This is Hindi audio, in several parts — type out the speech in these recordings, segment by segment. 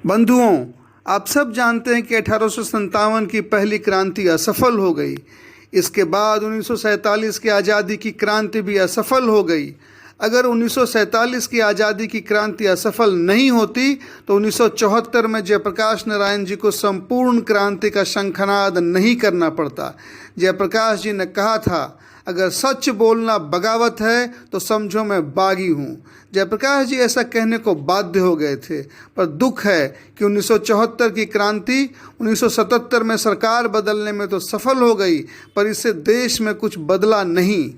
बंधुओं, आप सब जानते हैं कि 1857 की पहली क्रांति असफल हो गई। इसके बाद 1947 की आज़ादी की क्रांति भी असफल हो गई। अगर 1947 की आज़ादी की क्रांति असफल नहीं होती तो 1974 में जयप्रकाश नारायण जी को संपूर्ण क्रांति का शंखनाद नहीं करना पड़ता। जयप्रकाश जी ने कहा था, अगर सच बोलना बगावत है तो समझो मैं बागी हूँ। जयप्रकाश जी ऐसा कहने को बाध्य हो गए थे, पर दुख है कि 1974 की क्रांति 1977 में सरकार बदलने में तो सफल हो गई, पर इससे देश में कुछ बदला नहीं।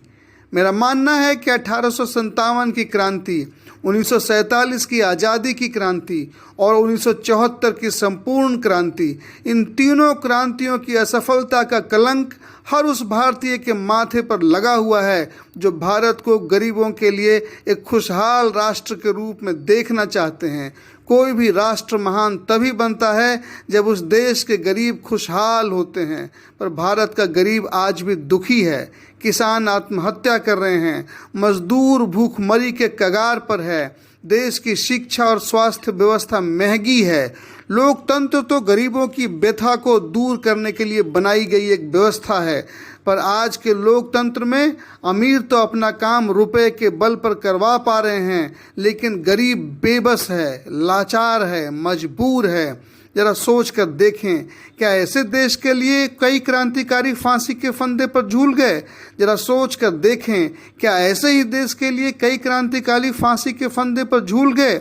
मेरा मानना है कि 1857 की क्रांति, 1947 की आज़ादी की क्रांति और 1974 की संपूर्ण क्रांति, इन तीनों क्रांतियों की असफलता का कलंक हर उस भारतीय के माथे पर लगा हुआ है जो भारत को गरीबों के लिए एक खुशहाल राष्ट्र के रूप में देखना चाहते हैं। कोई भी राष्ट्र महान तभी बनता है जब उस देश के गरीब खुशहाल होते हैं, पर भारत का गरीब आज भी दुखी है। किसान आत्महत्या कर रहे हैं, मजदूर भूखमरी के कगार पर है, देश की शिक्षा और स्वास्थ्य व्यवस्था महंगी है। लोकतंत्र तो गरीबों की व्यथा को दूर करने के लिए बनाई गई एक व्यवस्था है, पर आज के लोकतंत्र में अमीर तो अपना काम रुपए के बल पर करवा पा रहे हैं, लेकिन गरीब बेबस है, लाचार है, मजबूर है। जरा सोच कर देखें, क्या ऐसे देश के लिए कई क्रांतिकारी फांसी के फंदे पर झूल गए? जरा सोच कर देखें, क्या ऐसे ही देश के लिए कई क्रांतिकारी फांसी के फंदे पर झूल गए?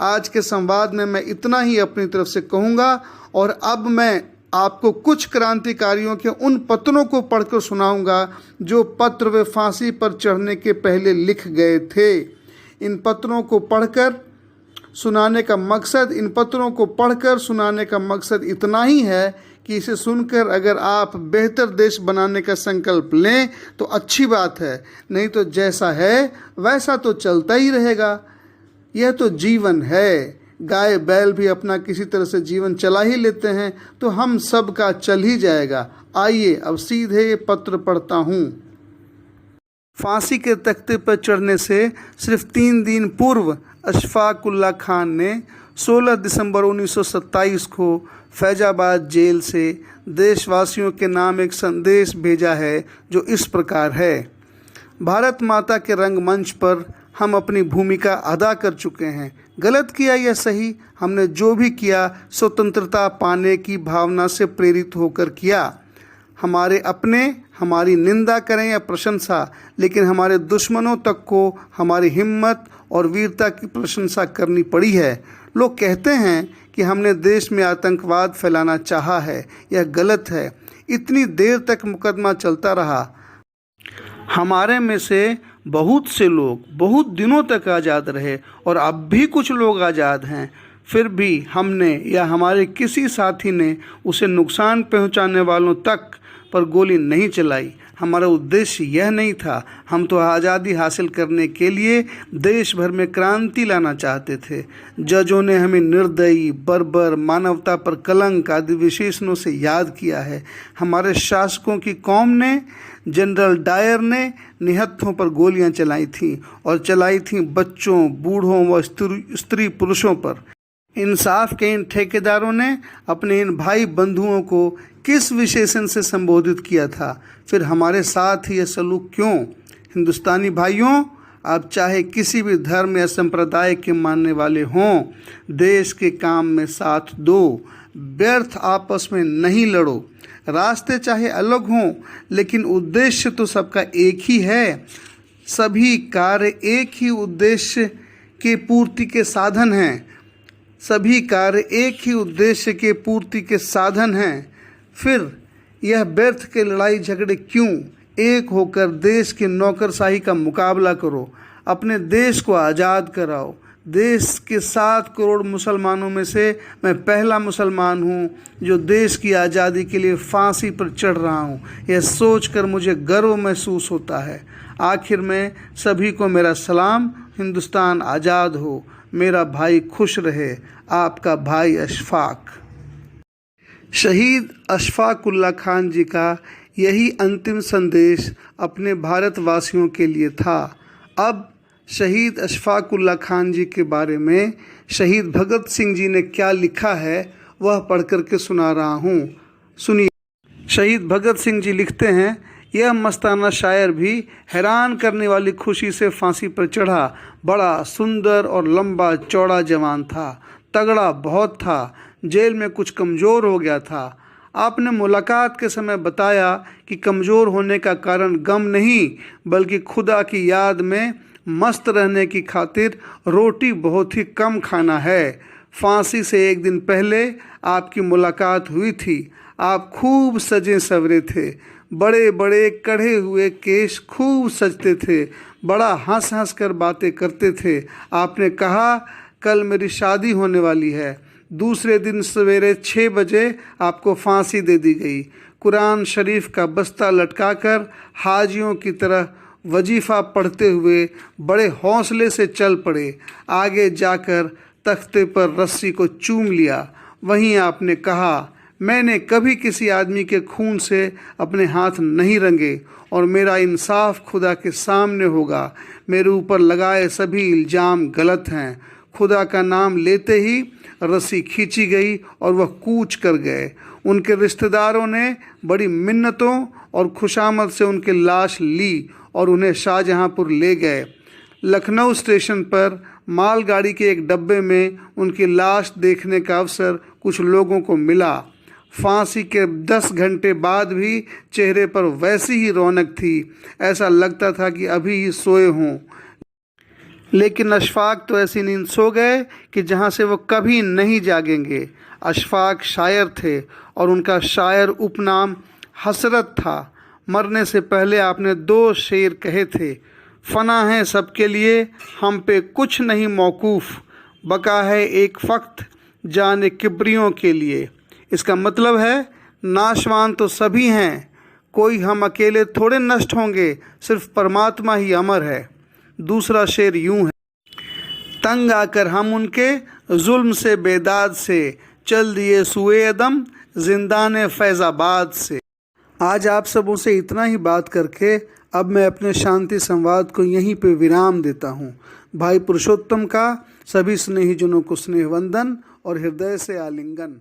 आज के संवाद में मैं इतना ही अपनी तरफ से कहूँगा, और अब मैं आपको कुछ क्रांतिकारियों के उन पत्रों को पढ़कर सुनाऊंगा जो पत्र वे फांसी पर चढ़ने के पहले लिख गए थे। इन पत्रों को पढ़कर सुनाने का मकसद इतना ही है कि इसे सुनकर अगर आप बेहतर देश बनाने का संकल्प लें तो अच्छी बात है, नहीं तो जैसा है वैसा तो चलता ही रहेगा। यह तो जीवन है। गाय बैल भी अपना किसी तरह से जीवन चला ही लेते हैं, तो हम सब का चल ही जाएगा। आइए अब सीधे ये पत्र पढ़ता हूँ। फांसी के तख्ते पर चढ़ने से सिर्फ 3 दिन पूर्व अशफाक उल्ला खान ने 16 दिसंबर 1927 को फैजाबाद जेल से देशवासियों के नाम एक संदेश भेजा है जो इस प्रकार है। भारत माता के रंगमंच पर हम अपनी भूमिका अदा कर चुके हैं। गलत किया या सही, हमने जो भी किया स्वतंत्रता पाने की भावना से प्रेरित होकर किया। हमारे अपने हमारी निंदा करें या प्रशंसा, लेकिन हमारे दुश्मनों तक को हमारी हिम्मत और वीरता की प्रशंसा करनी पड़ी है। लोग कहते हैं कि हमने देश में आतंकवाद फैलाना चाहा है। यह गलत है। इतनी देर तक मुकदमा चलता रहा। हमारे में से बहुत से लोग बहुत दिनों तक आज़ाद रहे और अब भी कुछ लोग आज़ाद हैं, फिर भी हमने या हमारे किसी साथी ने उसे नुकसान पहुंचाने वालों तक पर गोली नहीं चलाई। हमारा उद्देश्य यह नहीं था। हम तो आज़ादी हासिल करने के लिए देश भर में क्रांति लाना चाहते थे। जजों ने हमें निर्दयी, बर्बर, मानवता पर कलंक आदि विशेषणों से याद किया है। हमारे शासकों की कौम ने, जनरल डायर ने निहत्थों पर गोलियां चलाई थीं, और चलाई थीं बच्चों, बूढ़ों व स्त्री पुरुषों पर। इंसाफ के इन ठेकेदारों ने अपने इन भाई बंधुओं को किस विशेषण से संबोधित किया था? फिर हमारे साथ ही यह सलूक क्यों? हिंदुस्तानी भाइयों, आप चाहे किसी भी धर्म या संप्रदाय के मानने वाले हों, देश के काम में साथ दो। व्यर्थ आपस में नहीं लड़ो। रास्ते चाहे अलग हों, लेकिन उद्देश्य तो सबका एक ही है। सभी कार्य एक ही उद्देश्य के पूर्ति के साधन हैं। फिर यह व्यर्थ के लड़ाई झगड़े क्यों? एक होकर देश की नौकरशाही का मुकाबला करो। अपने देश को आज़ाद कराओ। देश के 7 करोड़ मुसलमानों में से मैं पहला मुसलमान हूँ जो देश की आज़ादी के लिए फांसी पर चढ़ रहा हूँ। यह सोचकर मुझे गर्व महसूस होता है। आखिर में सभी को मेरा सलाम। हिंदुस्तान आज़ाद हो। मेरा भाई खुश रहे। आपका भाई अशफाक। शहीद अशफाक उल्ला खान जी का यही अंतिम संदेश अपने भारतवासियों के लिए था। अब शहीद अशफाक उल्लाह खान जी के बारे में शहीद भगत सिंह जी ने क्या लिखा है वह पढ़ कर के सुना रहा हूँ। सुनिए। शहीद भगत सिंह जी लिखते हैं, यह मस्ताना शायर भी हैरान करने वाली खुशी से फांसी पर चढ़ा। बड़ा सुंदर और लंबा चौड़ा जवान था, तगड़ा बहुत था, जेल में कुछ कमज़ोर हो गया था। आपने मुलाकात के समय बताया कि कमज़ोर होने का कारण गम नहीं बल्कि खुदा की याद में मस्त रहने की खातिर रोटी बहुत ही कम खाना है। फांसी से एक दिन पहले आपकी मुलाकात हुई थी। आप खूब सजे सवरे थे, बड़े बड़े कढ़े हुए केश खूब सजते थे, बड़ा हंस हंस कर बातें करते थे। आपने कहा, कल मेरी शादी होने वाली है। दूसरे दिन सवेरे 6 बजे आपको फांसी दे दी गई। कुरान शरीफ का बस्ता लटकाकर हाजियों की तरह वजीफ़ा पढ़ते हुए बड़े हौसले से चल पड़े। आगे जाकर तख्ते पर रस्सी को चूम लिया। वहीं आपने कहा, मैंने कभी किसी आदमी के खून से अपने हाथ नहीं रंगे और मेरा इंसाफ खुदा के सामने होगा। मेरे ऊपर लगाए सभी इल्ज़ाम गलत हैं। खुदा का नाम लेते ही रस्सी खींची गई और वह कूच कर गए। उनके रिश्तेदारों ने बड़ी मिन्नतों और खुशामद से उनकी लाश ली और उन्हें शाहजहांपुर ले गए। लखनऊ स्टेशन पर मालगाड़ी के एक डब्बे में उनकी लाश देखने का अवसर कुछ लोगों को मिला। फांसी के 10 घंटे बाद भी चेहरे पर वैसी ही रौनक थी, ऐसा लगता था कि अभी ही सोए हों। लेकिन अशफाक तो ऐसी नींद सो गए कि जहाँ से वो कभी नहीं जागेंगे। अशफाक शायर थे और उनका शायर उपनाम हसरत था। मरने से पहले आपने 2 शेर कहे थे, फना है सबके लिए, हम पे कुछ नहीं मौकूफ़, बका है एक फ़क्त जाने किब्रियों के लिए। इसका मतलब है नाशवान तो सभी हैं, कोई हम अकेले थोड़े नष्ट होंगे, सिर्फ परमात्मा ही अमर है। दूसरा शेर यूं है, तंग आकर हम उनके जुल्म से बेदाद से चल दिए सुए अदम जिंदाने फैज़ाबाद से। आज आप सबों से इतना ही बात करके अब मैं अपने शांति संवाद को यहीं पे विराम देता हूँ। भाई पुरुषोत्तम का सभी स्नेहीजनों को स्नेह वंदन और हृदय से आलिंगन।